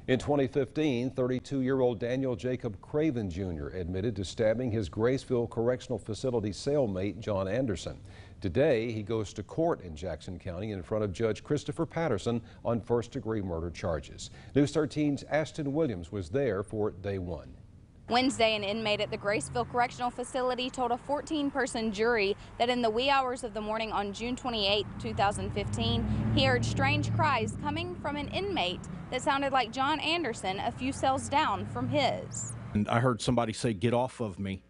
In 2015, 32-year-old Daniel Jacob Craven Jr. admitted to stabbing his Graceville Correctional Facility cellmate John Anderson. Today, he goes to court in Jackson County in front of Judge Christopher Patterson on first-degree murder charges. News 13's Ashton Williams was there for day one. Wednesday, an inmate at the Graceville Correctional Facility told a 14-person jury that in the wee hours of the morning on June 28, 2015, he heard strange cries coming from an inmate that sounded like John Anderson a few cells down from his. And I heard somebody say, "Get off of me."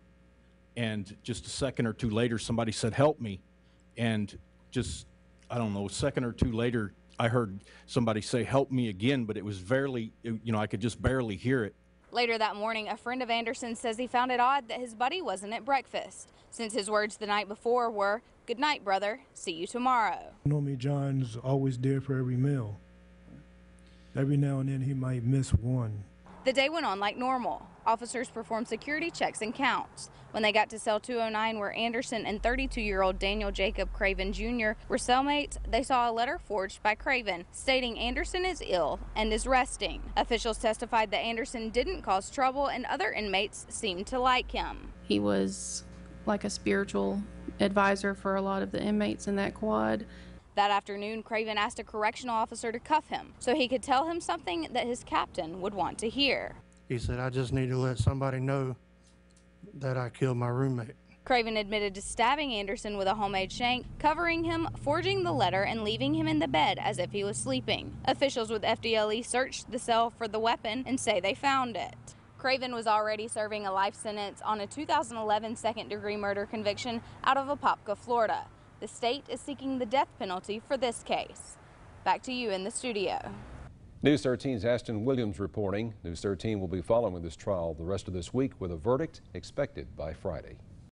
And just a second or two later, somebody said, "Help me." And just, I don't know, a second or two later, I heard somebody say, "Help me" again, but it was barely, I could just barely hear it. Later that morning, a friend of Anderson says he found it odd that his buddy wasn't at breakfast, since his words the night before were, "Good night, brother. See you tomorrow." Normally, John's always there for every meal. Every now and then, he might miss one. The day went on like normal. Officers performed security checks and counts. When they got to cell 209, where Anderson and 32-year-old Daniel Jacob Craven Jr. were cellmates, they saw a letter forged by Craven stating Anderson is ill and is resting. Officials testified that Anderson didn't cause trouble and other inmates seemed to like him. He was like a spiritual advisor for a lot of the inmates in that quad. That afternoon, Craven asked a correctional officer to cuff him so he could tell him something that his captain would want to hear. He said, "I just need to let somebody know that I killed my roommate." Craven admitted to stabbing Anderson with a homemade shank, covering him, forging the letter, and leaving him in the bed as if he was sleeping. Officials with FDLE searched the cell for the weapon and say they found it. Craven was already serving a life sentence on a 2011 second-degree murder conviction out of Apopka, Florida. The state is seeking the death penalty for this case. Back to you in the studio. News 13's Ashton Williams reporting. News 13 will be following this trial the rest of this week with a verdict expected by Friday.